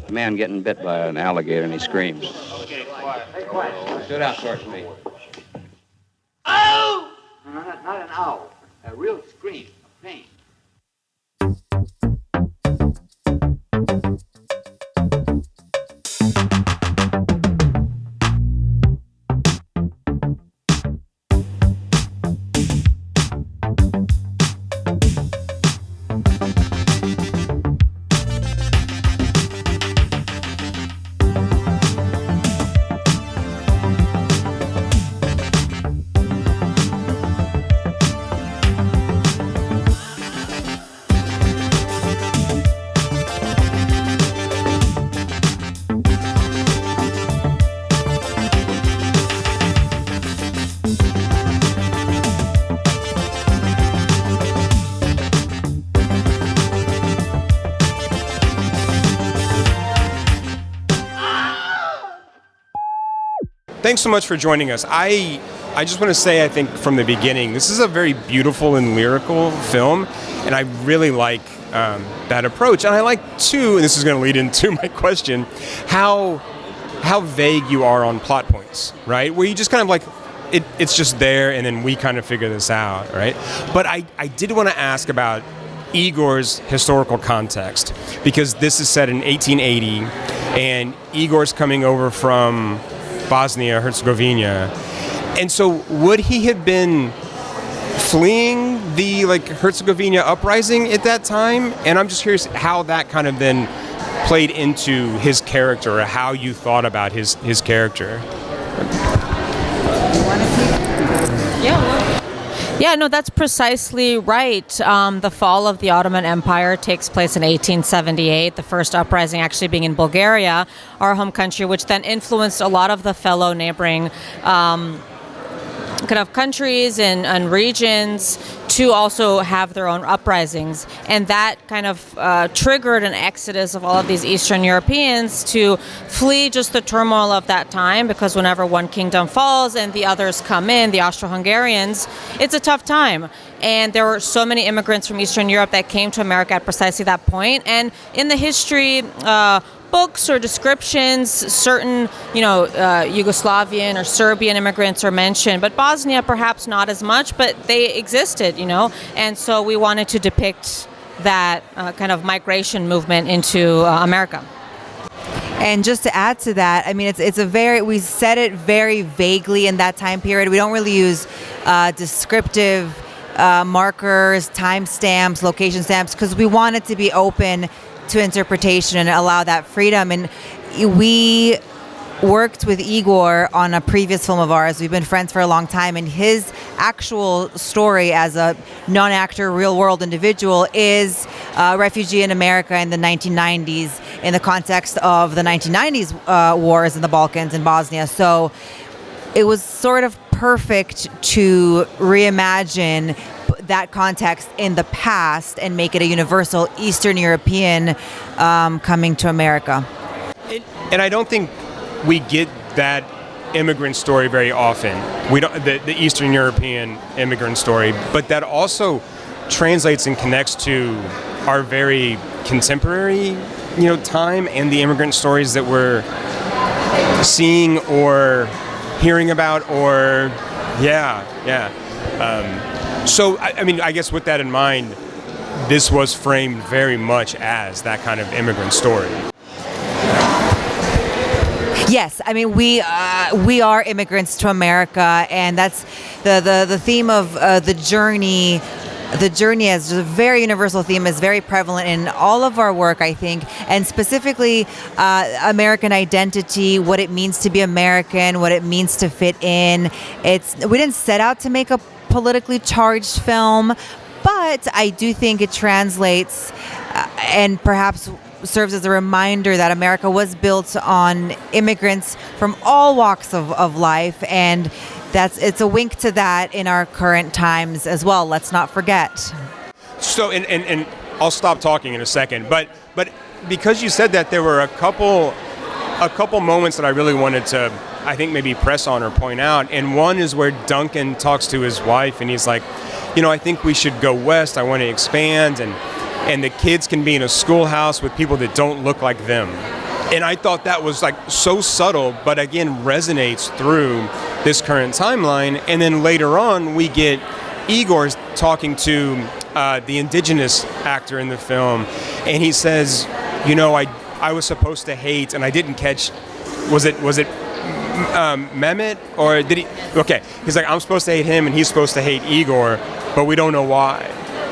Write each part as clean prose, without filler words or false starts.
A man getting bit by an alligator and he screams. Okay, quiet. Stood out towards me. Ow! No, not an owl. A real scream of pain. Thanks so much for joining us. I just want to say, I think from the beginning, this is a very beautiful and lyrical film, and I really like that approach. And I like, too, and this is going to lead into my question, how vague you are on plot points, right? Where you just kind of like, it's just there, and then we kind of figure this out, right? But I did want to ask about Igor's historical context, because this is set in 1880, and Igor's coming over from Bosnia, Herzegovina. And so would he have been fleeing the Herzegovina uprising at that time? And I'm just curious how that kind of then played into his character, or how you thought about his character. Yeah, no, that's precisely right. The fall of the Ottoman Empire takes place in 1878, the first uprising actually being in Bulgaria, our home country, which then influenced a lot of the fellow neighboring kind of countries and regions to also have their own uprisings. And that kind of triggered an exodus of all of these Eastern Europeans to flee just the turmoil of that time, because whenever one kingdom falls and the others come in, the Austro-Hungarians, it's a tough time. And there were so many immigrants from Eastern Europe that came to America at precisely that point. And in the history books or descriptions, certain, Yugoslavian or Serbian immigrants are mentioned, but Bosnia perhaps not as much, but they existed, and so we wanted to depict that kind of migration movement into America. And just to add to that, I mean, we said it very vaguely in that time period. We don't really use descriptive markers, timestamps, location stamps, because we want it to be open to interpretation and allow that freedom. And we worked with Igor on a previous film of ours. We've been friends for a long time, and his actual story as a non-actor, real-world individual is a refugee in America in the 1990s in the context of the 1990s wars in the Balkans and Bosnia. So it was sort of perfect to reimagine that context in the past and make it a universal Eastern European coming to America. And I don't think we get that immigrant story very often. We don't the Eastern European immigrant story, but that also translates and connects to our very contemporary, time and the immigrant stories that we're seeing or hearing about, or so, I guess with that in mind, this was framed very much as that kind of immigrant story. Yes, I mean, we are immigrants to America, and that's the theme of the journey. The journey as a very universal theme is very prevalent in all of our work, I think, and specifically American identity, what it means to be American, what it means to fit in. We didn't set out to make a politically charged film, but I do think it translates and perhaps serves as a reminder that America was built on immigrants from all walks of life, and it's a wink to that in our current times as well. Let's not forget. So, and I'll stop talking in a second, but because you said that, there were a couple moments that I really wanted to, I think, maybe press on or point out. And one is where Duncan talks to his wife, and he's like, I think we should go west. I want to expand, and the kids can be in a schoolhouse with people that don't look like them. And I thought that was like so subtle, but again resonates through this current timeline. And then later on, we get Igor talking to the indigenous actor in the film, and he says, you know, I was supposed to hate, and I didn't catch. Was it Mehmet, or did he? Okay, he's like, I'm supposed to hate him, and he's supposed to hate Igor, but we don't know why,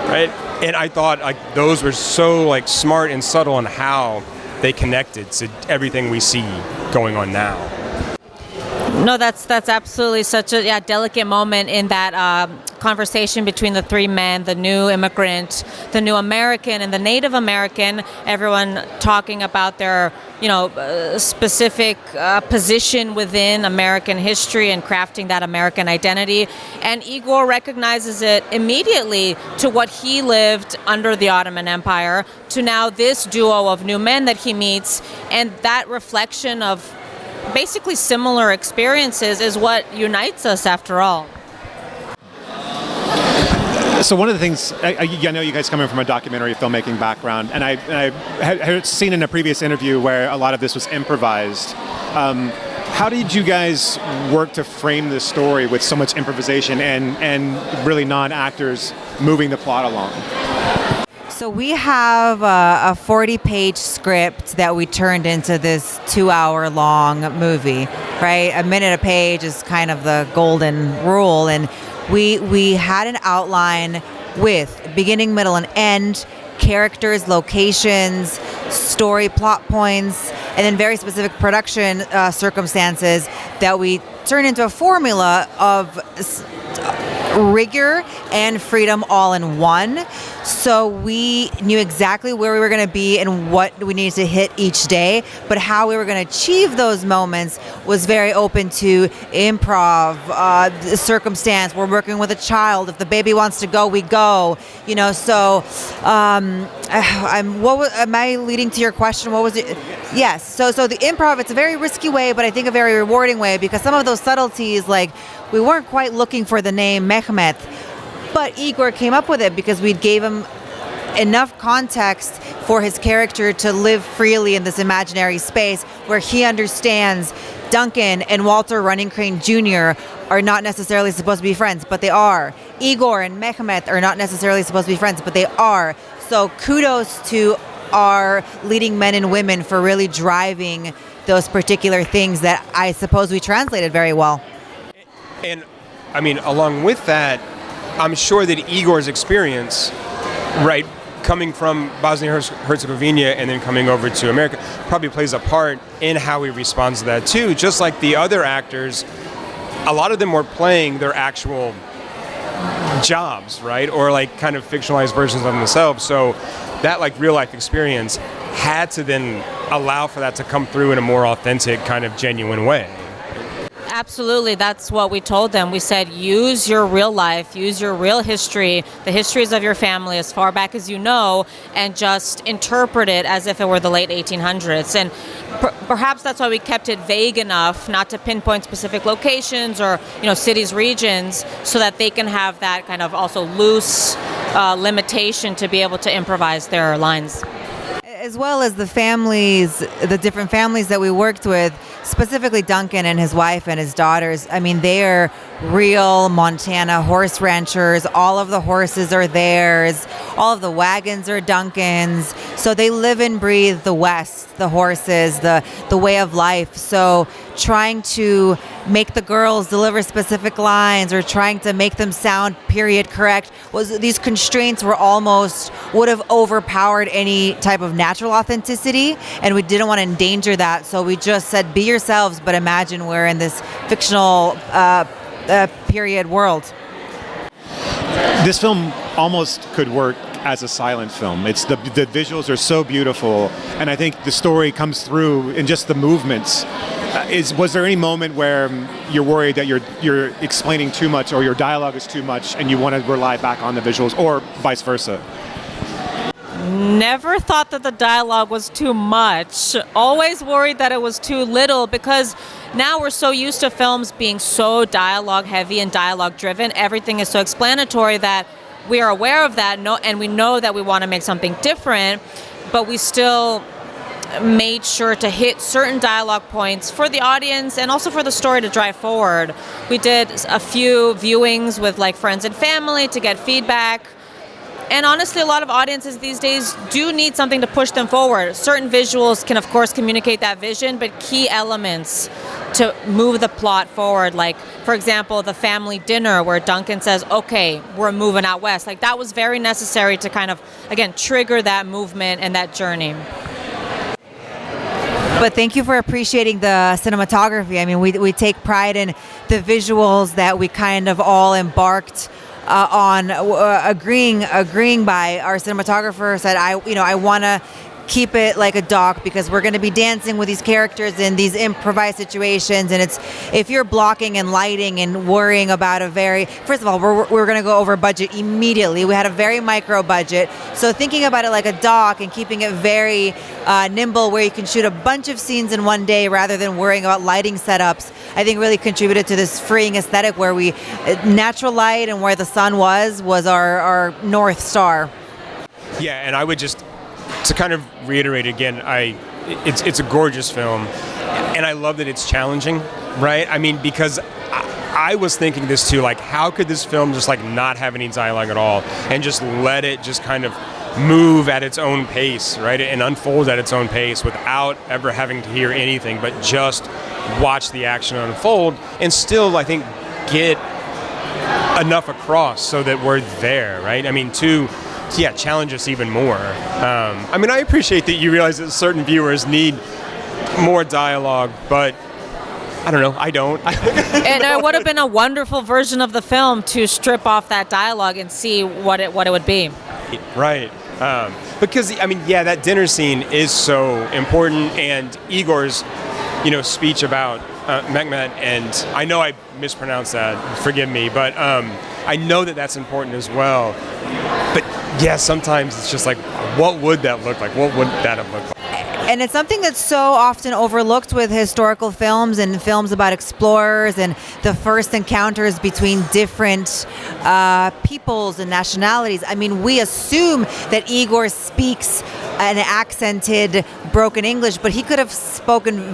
right? And I thought like those were so like smart and subtle on how they connected to everything we see going on now. No, that's absolutely such a delicate moment in that conversation between the three men, the new immigrant, the new American, and the Native American. Everyone talking about their, specific position within American history and crafting that American identity. And Igor recognizes it immediately to what he lived under the Ottoman Empire, to now this duo of new men that he meets, and that reflection of basically similar experiences is what unites us after all. So one of the things, I know you guys coming from a documentary filmmaking background, and I had seen in a previous interview where a lot of this was improvised. How did you guys work to frame this story with so much improvisation and really non-actors moving the plot along? So we have a 40-page script that we turned into this 2-hour-long movie, right? A minute a page is kind of the golden rule, and we had an outline with beginning, middle, and end, characters, locations, story, plot points, and then very specific production circumstances that we turned into a formula of rigor and freedom all in one. So we knew exactly where we were going to be and what we needed to hit each day, but how we were going to achieve those moments was very open to improv, circumstance. We're working with a child. If the baby wants to go, we go. So am I leading to your question? What was it? Yes. So the improv, it's a very risky way, but I think a very rewarding way, because some of those subtleties, like we weren't quite looking for the name Mehmet, but Igor came up with it because we gave him enough context for his character to live freely in this imaginary space where he understands Duncan and Walter Running Crane Jr. are not necessarily supposed to be friends, but they are. Igor and Mehmet are not necessarily supposed to be friends, but they are. So kudos to our leading men and women for really driving those particular things that I suppose we translated very well. And I mean, along with that, I'm sure that Igor's experience, right, coming from Bosnia-Herzegovina and then coming over to America, probably plays a part in how he responds to that too. Just like the other actors, a lot of them were playing their actual jobs, right, or like kind of fictionalized versions of themselves. So that like real life experience had to then allow for that to come through in a more authentic, kind of genuine way. Absolutely. That's what we told them. We said, use your real life, use your real history, the histories of your family as far back as you know, and just interpret it as if it were the late 1800s. And perhaps that's why we kept it vague enough not to pinpoint specific locations or, cities, regions, so that they can have that kind of also loose limitation to be able to improvise their lines. As well as the different families that we worked with, specifically Duncan and his wife and his daughters. I mean, they're real Montana horse ranchers. All of the horses are theirs. All of the wagons are Duncan's. So they live and breathe the West, the horses, the way of life. So trying to make the girls deliver specific lines or trying to make them sound period correct, these constraints would have overpowered any type of natural authenticity, and we didn't want to endanger that. So we just said, be yourselves, but imagine we're in this fictional period world. This film almost could work as a silent film. It's the visuals are so beautiful, and I think the story comes through in just the movements. Was there any moment where you're worried that you're explaining too much or your dialogue is too much and you want to rely back on the visuals, or vice versa? Never thought that the dialogue was too much. Always worried that it was too little, because now we're so used to films being so dialogue heavy and dialogue driven. Everything is so explanatory that we are aware of that, and we know that we want to make something different, but we still made sure to hit certain dialogue points for the audience and also for the story to drive forward. We did a few viewings with like friends and family to get feedback. And honestly, a lot of audiences these days do need something to push them forward. Certain visuals can, of course, communicate that vision, but key elements to move the plot forward, like, for example, the family dinner where Duncan says, okay, we're moving out west. Like, that was very necessary to kind of, again, trigger that movement and that journey. But thank you for appreciating the cinematography. I mean, we take pride in the visuals that we kind of all embarked on agreeing by. Our cinematographer said, I want to keep it like a doc because we're going to be dancing with these characters in these improvised situations, and it's if you're blocking and lighting and worrying about first of all, we're going to go over budget immediately. We had a very micro budget, so thinking about it like a doc and keeping it very nimble where you can shoot a bunch of scenes in one day rather than worrying about lighting setups, I think really contributed to this freeing aesthetic where we natural light and where the sun was our North Star. Yeah, and I would just, to kind of reiterate again, it's a gorgeous film, and I love that it's challenging, right? I mean, because I was thinking this too, like, how could this film just like not have any dialogue at all and just let it just kind of move at its own pace, right? And unfold at its own pace without ever having to hear anything, but just watch the action unfold and still, I think, get enough across so that we're there, right? I mean, challenge us even more. I mean, I appreciate that you realize that certain viewers need more dialogue, but I don't know, I don't. And it would have been a wonderful version of the film to strip off that dialogue and see what it would be. Right. Because, I mean, yeah, that dinner scene is so important, and Igor's, speech about Mehmet, and I know I mispronounced that, forgive me, but I know that that's important as well. But yeah, sometimes it's just like, what would that look like? What would that have looked like? And it's something that's so often overlooked with historical films and films about explorers and the first encounters between different peoples and nationalities. I mean, we assume that Igor speaks an accented, broken English, but he could have spoken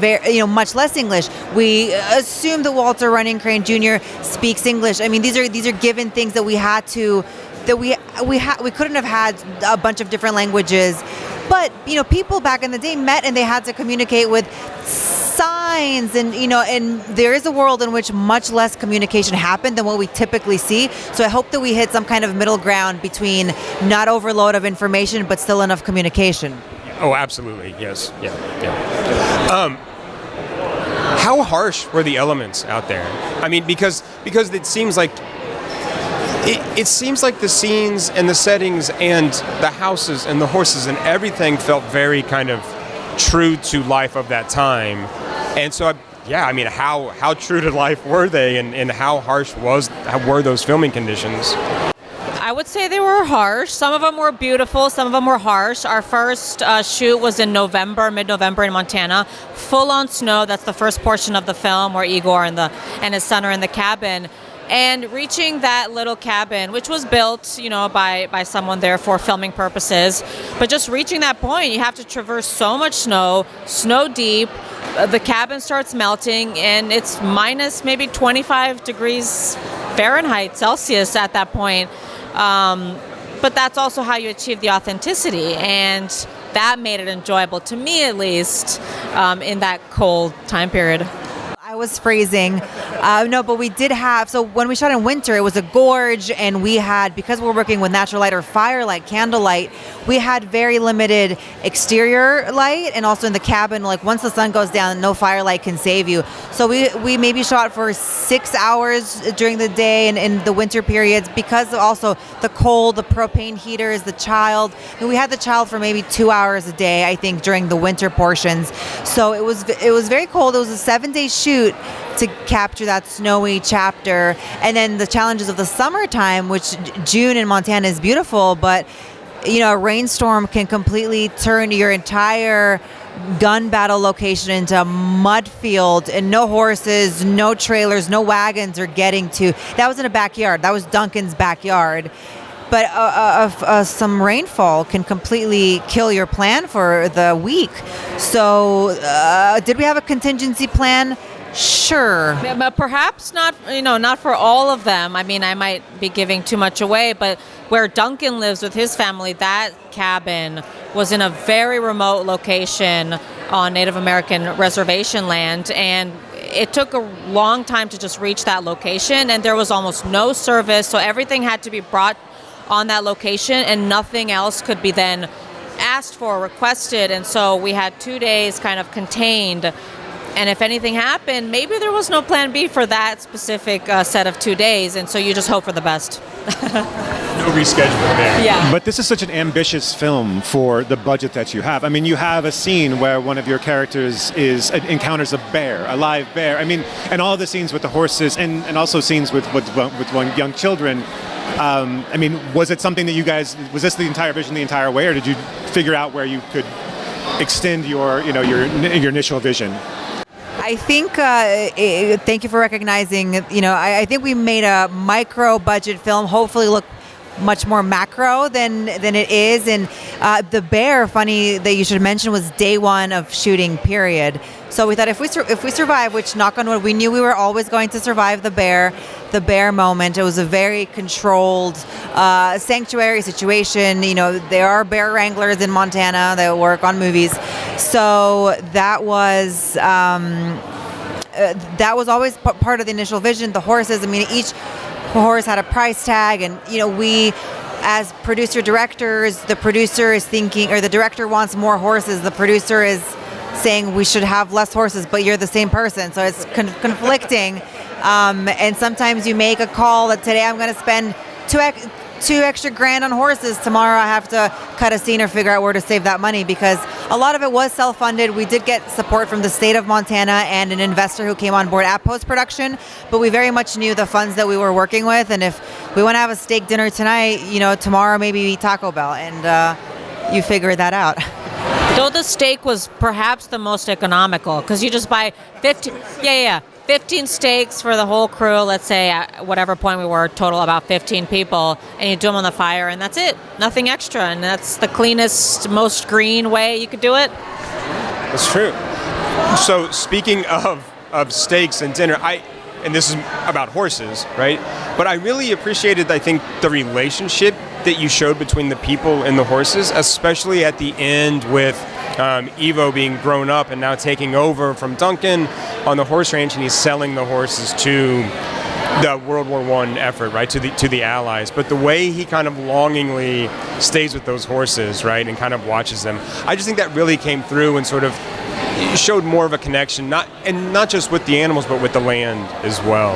much less English. We assume that Walter Running Crane Jr. speaks English. I mean, these are given things that we had to. That we couldn't have had a bunch of different languages, but people back in the day met and they had to communicate with signs, and and there is a world in which much less communication happened than what we typically see. So I hope that we hit some kind of middle ground between not overload of information but still enough communication. Oh, absolutely, yes, yeah. How harsh were the elements out there? I mean, because it seems like. It seems like the scenes and the settings and the houses and the horses and everything felt very kind of true to life of that time. And so, how true to life were they, and how harsh were those filming conditions? I would say they were harsh. Some of them were beautiful, some of them were harsh. Our first shoot was in mid-November in Montana. Full-on snow, that's the first portion of the film where Igor and his son are in the cabin. And reaching that little cabin, which was built, by someone there for filming purposes, but just reaching that point, you have to traverse so much snow deep. The cabin starts melting, and it's minus maybe 25 degrees Fahrenheit, Celsius at that point. But that's also how you achieve the authenticity, and that made it enjoyable, to me at least, in that cold time period. I was freezing. No, but we did have, so when we shot in winter, it was a gorge, and we had, because we're working with natural light or firelight, candlelight, we had very limited exterior light, and also in the cabin, like once the sun goes down, no firelight can save you. So we maybe shot for 6 hours during the day and in the winter periods, because also the cold, the propane heaters, the child. And we had the child for maybe 2 hours a day, I think, during the winter portions. So it was very cold. It was a 7-day shoot to capture that snowy chapter, and then the challenges of the summertime, which June in Montana is beautiful, but a rainstorm can completely turn your entire gun battle location into a mud field, and no horses, no trailers, no wagons are getting to. That was in a backyard. That was Duncan's backyard. but some rainfall can completely kill your plan for the week. So did we have a contingency plan? Sure. Yeah, but perhaps not, not for all of them. I mean, I might be giving too much away, but where Duncan lives with his family, that cabin was in a very remote location on Native American reservation land, and it took a long time to just reach that location, and there was almost no service, so everything had to be brought on that location, and nothing else could be then asked for, requested, and so we had 2 days kind of contained. And if anything happened, maybe there was no plan B for that specific set of 2 days, and so you just hope for the best. No rescheduling there. Yeah. But this is such an ambitious film for the budget that you have. I mean, you have a scene where one of your characters encounters a bear, a live bear. I mean, and all the scenes with the horses, and also scenes with young children. I mean, was it something that you guys, was this the entire vision the entire way, or did you figure out where you could extend your initial vision? I think, thank you for recognizing, I think we made a micro budget film, hopefully look much more macro than it is. And the bear, funny that you should mention, was day one of shooting, period. So we thought if we survive, which knock on wood, we knew we were always going to survive the bear moment. It was a very controlled sanctuary situation. There are bear wranglers in Montana that work on movies. So that was always part of the initial vision. The horses, I mean, each horse had a price tag, and we, as producer directors, the producer is thinking, or the director wants more horses, the producer is saying we should have less horses, but you're the same person, so it's conflicting. And sometimes you make a call that today I'm going to spend two extra grand on horses. Tomorrow I have to cut a scene or figure out where to save that money, because a lot of it was self-funded. We did get support from the state of Montana and an investor who came on board at post-production, but we very much knew the funds that we were working with. And if we want to have a steak dinner tonight, tomorrow maybe eat Taco Bell, and you figure that out. Though the steak was perhaps the most economical, because you just buy 15 steaks for the whole crew, let's say at whatever point we were, total about 15 people, and you do them on the fire, and that's it. Nothing extra, and that's the cleanest, most green way you could do it. That's true. So speaking of steaks and dinner, and this is about horses, right? But I really appreciated, I think, the relationship that you showed between the people and the horses, especially at the end with Evo being grown up and now taking over from Duncan on the horse ranch, and he's selling the horses to the World War I effort, right, to the Allies. But the way he kind of longingly stays with those horses, right, and kind of watches them, I just think that really came through and sort of showed more of a connection, not just with the animals, but with the land as well.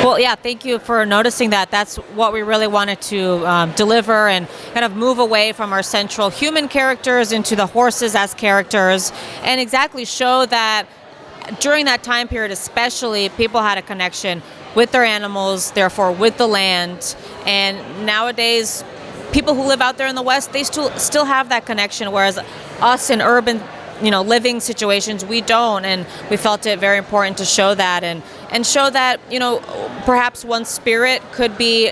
Well, yeah, thank you for noticing that. That's what we really wanted to deliver, and kind of move away from our central human characters into the horses as characters, and exactly show that during that time period especially, people had a connection with their animals, therefore with the land. And nowadays, people who live out there in the West, they still have that connection, whereas us in urban living situations, we don't. And we felt it very important to show that, and show that, perhaps one's spirit could be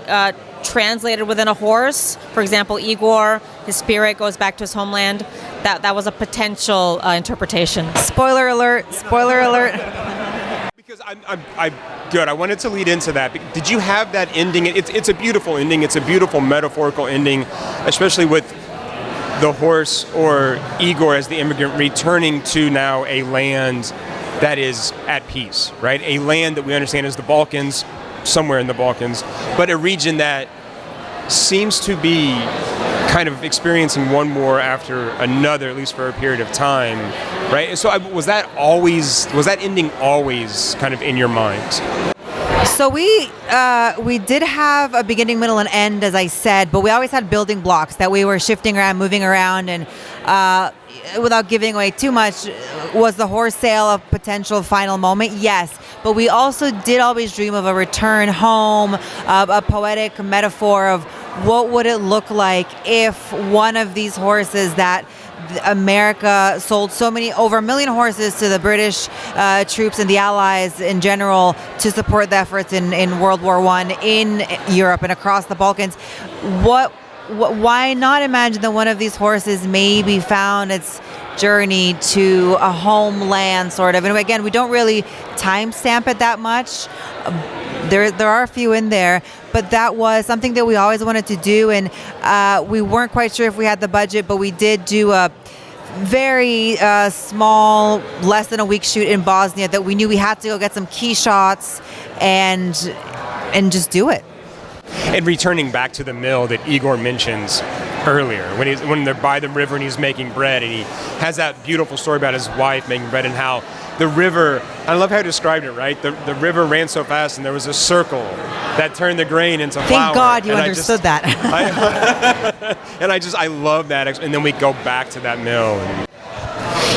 translated within a horse. For example, Igor, his spirit goes back to his homeland. That was a potential interpretation. Spoiler alert, spoiler alert. Because I'm good. I wanted to lead into that. Did you have that ending? It's a beautiful ending. It's a beautiful metaphorical ending, especially with the horse, or Igor as the immigrant, returning to now a land that is at peace, right? A land that we understand as the Balkans, somewhere in the Balkans, but a region that seems to be kind of experiencing one war after another, at least for a period of time, right? So was that ending always kind of in your mind? So we did have a beginning, middle, and end, as I said, but we always had building blocks that we were shifting around, moving around, and without giving away too much, was the horse sale a potential final moment? Yes, but we also did always dream of a return home, a poetic metaphor of what would it look like if one of these horses that America sold over 1 million horses to the British troops and the Allies in general to support the efforts in World War I in Europe and across the Balkans. Why not imagine that one of these horses maybe found its journey to a homeland, sort of? And again, we don't really timestamp it that much. There are a few in there, but that was something that we always wanted to do, and we weren't quite sure if we had the budget, but we did do a very small, less than a week shoot in Bosnia that we knew we had to go get some key shots and just do it. And returning back to the mill that Igor mentions earlier, when they're by the river and he's making bread, and he has that beautiful story about his wife making bread and how the river, I love how he described it, right? The river ran so fast and there was a circle that turned the grain into flour. Thank God you understood that. I love that. And then we go back to that mill.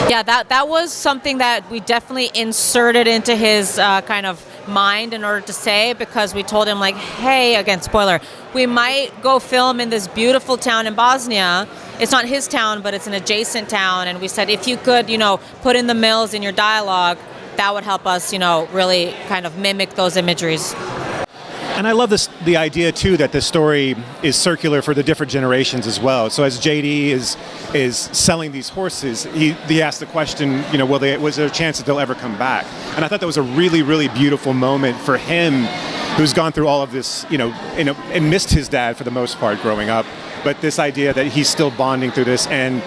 Yeah, that was something that we definitely inserted into his kind of mind in order to say, because we told him, like, hey, again, spoiler, we might go film in this beautiful town in Bosnia. It's not his town, but it's an adjacent town. And we said, if you could, put in the mills in your dialogue, that would help us, really kind of mimic those imageries. And I love the idea too that the story is circular for the different generations as well. So as JD is selling these horses, he asked the question, was there a chance that they'll ever come back? And I thought that was a really, really beautiful moment for him, who's gone through all of this, and missed his dad for the most part growing up. But this idea that he's still bonding through this, and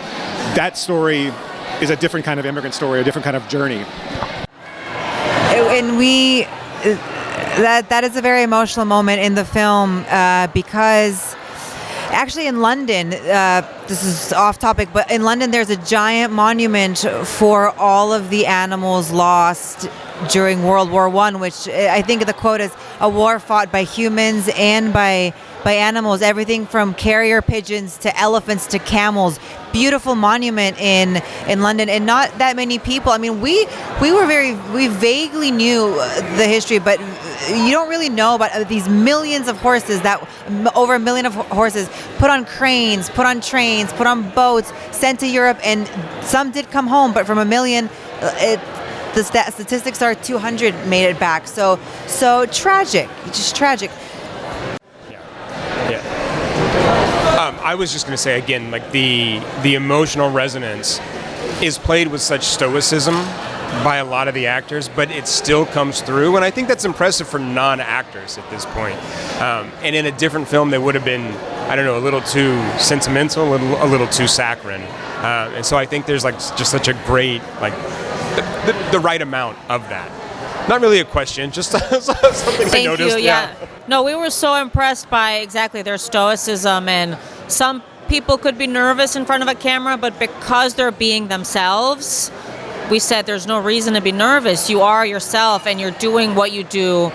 that story is a different kind of immigrant story, a different kind of journey. And that is a very emotional moment in the film because actually in London, this is off topic, but in London there's a giant monument for all of the animals lost during World War I, which I think the quote is a war fought by humans and by animals, everything from carrier pigeons to elephants to camels. Beautiful monument in London, and not that many people. I mean, we vaguely knew the history, but you don't really know about these millions of horses, over 1 million of horses put on cranes, put on trains, put on boats, sent to Europe, and some did come home, but from 1 million, the statistics are 200 made it back. So tragic, just tragic. I was just going to say again, like the emotional resonance is played with such stoicism by a lot of the actors, but it still comes through, and I think that's impressive for non-actors at this point. And in a different film, they would have been, I don't know, a little too sentimental, a little too saccharine. And so I think there's like just such a great, like the right amount of that. Not really a question, just something I noticed. Thank you, yeah. No, we were so impressed by exactly their stoicism, and some people could be nervous in front of a camera, but because they're being themselves, we said there's no reason to be nervous. You are yourself, and you're doing what you do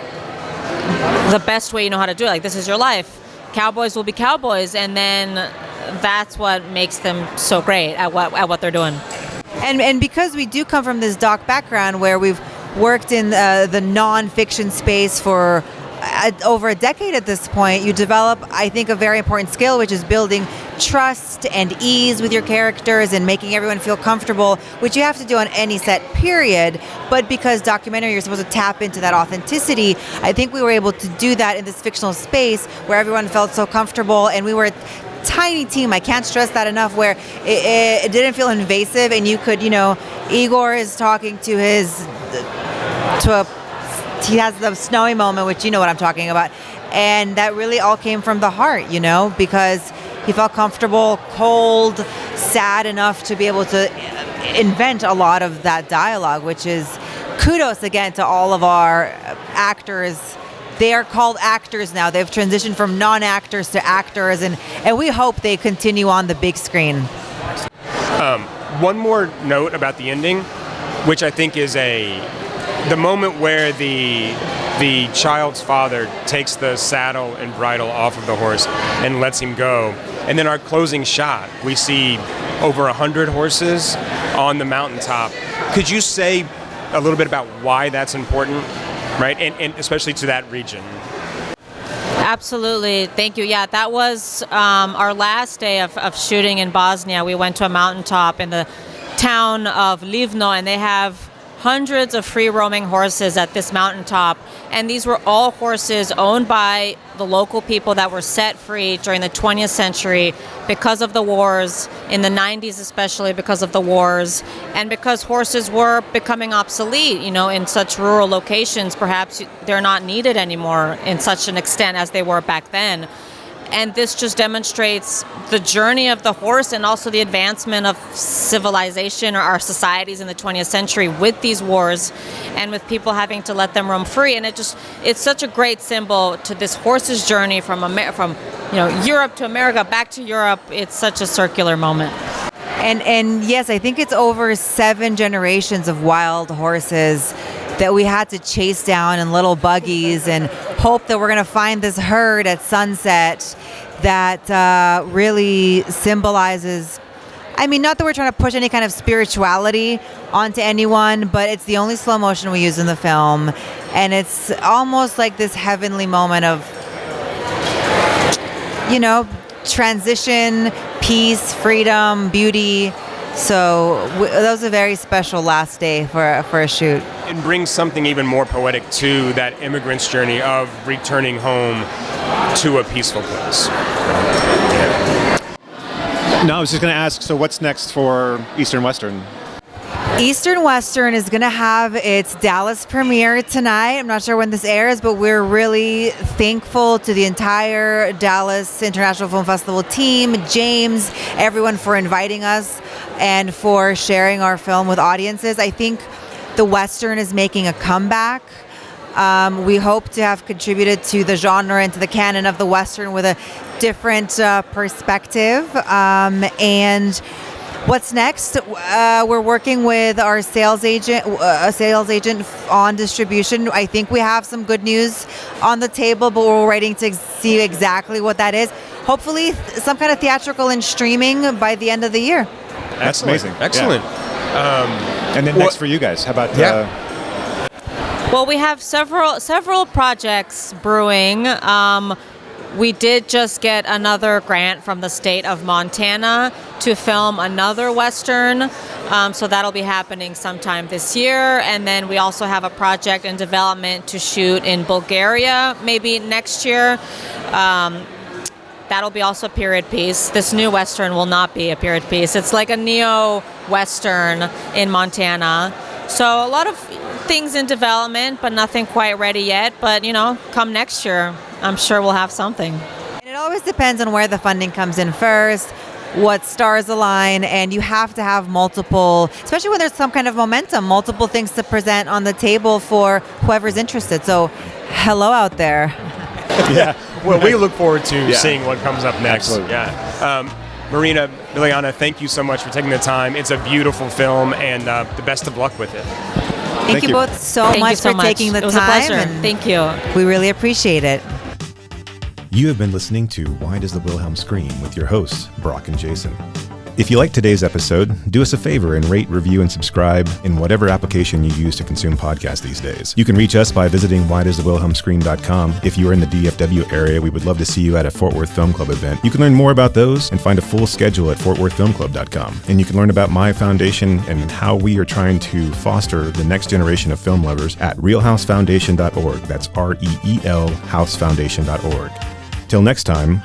the best way you know how to do it. Like, this is your life. Cowboys will be cowboys, and then that's what makes them so great at what they're doing. And because we do come from this doc background where we've worked in the non-fiction space for over a decade at this point, you develop, I think, a very important skill, which is building trust and ease with your characters and making everyone feel comfortable, which you have to do on any set, period. But because documentary, you're supposed to tap into that authenticity, I think we were able to do that in this fictional space where everyone felt so comfortable, and we were a tiny team. I can't stress that enough, where it didn't feel invasive, and you could, Igor is talking to he has the snowy moment, which you know what I'm talking about. And that really all came from the heart, because he felt comfortable, cold, sad enough to be able to invent a lot of that dialogue, which is kudos again to all of our actors. They are called actors now. They've transitioned from non-actors to actors, and we hope they continue on the big screen. One more note about the ending, which I think is the moment where the child's father takes the saddle and bridle off of the horse and lets him go. And then our closing shot, we see over 100 horses on the mountaintop. Could you say a little bit about why that's important, right? And especially to that region? Absolutely. Thank you. Yeah, that was our last day of shooting in Bosnia. We went to a mountaintop in the town of Livno, and they have hundreds of free roaming horses at this mountaintop. And these were all horses owned by the local people that were set free during the 20th century because of the wars, in the 90s especially because of the wars, and because horses were becoming obsolete, in such rural locations. Perhaps they're not needed anymore in such an extent as they were back then. And this just demonstrates the journey of the horse and also the advancement of civilization or our societies in the 20th century with these wars and with people having to let them roam free. And it's such a great symbol to this horse's journey from Europe to America, back to Europe. It's such a circular moment. And yes, I think it's over 7 generations of wild horses that we had to chase down in little buggies and hope that we're going to find this herd at sunset that really symbolizes, not that we're trying to push any kind of spirituality onto anyone, but it's the only slow motion we use in the film. And it's almost like this heavenly moment of, transition, peace, freedom, beauty. So that was a very special last day for a shoot. And brings something even more poetic to that immigrant's journey of returning home to a peaceful place. No, I was just going to ask, so what's next for Eastern Western? Eastern Western is going to have its Dallas premiere tonight. I'm not sure when this airs, but we're really thankful to the entire Dallas International Film Festival team, James, everyone for inviting us and for sharing our film with audiences. I think the Western is making a comeback. We hope to have contributed to the genre and to the canon of the Western with a different perspective. And what's next? We're working with our sales agent on distribution. I think we have some good news on the table, but we're waiting to see exactly what that is. Hopefully, some kind of theatrical and streaming by the end of the year. That's amazing. Excellent. Yeah. And then next for you guys, how about? Well, we have several projects brewing. We did just get another grant from the state of Montana to film another Western. So that'll be happening sometime this year. And then we also have a project in development to shoot in Bulgaria, maybe next year. That'll be also a period piece. This new Western will not be a period piece. It's like a neo-Western in Montana. So a lot of things in development, but nothing quite ready yet. But, come next year, I'm sure we'll have something. And it always depends on where the funding comes in first, what stars align, and you have to have multiple, especially when there's some kind of momentum, multiple things to present on the table for whoever's interested. So hello out there. Yeah. Well, we look forward to seeing what comes up next. Absolutely. Yeah. Marina, Biliana, thank you so much for taking the time. It's a beautiful film, and the best of luck with it. Thank you both so much for taking the time. It was a pleasure. Thank you. We really appreciate it. You have been listening to Why Does the Wilhelm Scream with your hosts, Brock and Jason. If you liked today's episode, do us a favor and rate, review, and subscribe in whatever application you use to consume podcasts these days. You can reach us by visiting whydoesthewilhelmscream.com. If you are in the DFW area, we would love to see you at a Fort Worth Film Club event. You can learn more about those and find a full schedule at fortworthfilmclub.com. And you can learn about my foundation and how we are trying to foster the next generation of film lovers at realhousefoundation.org. That's REEL housefoundation.org. Till next time,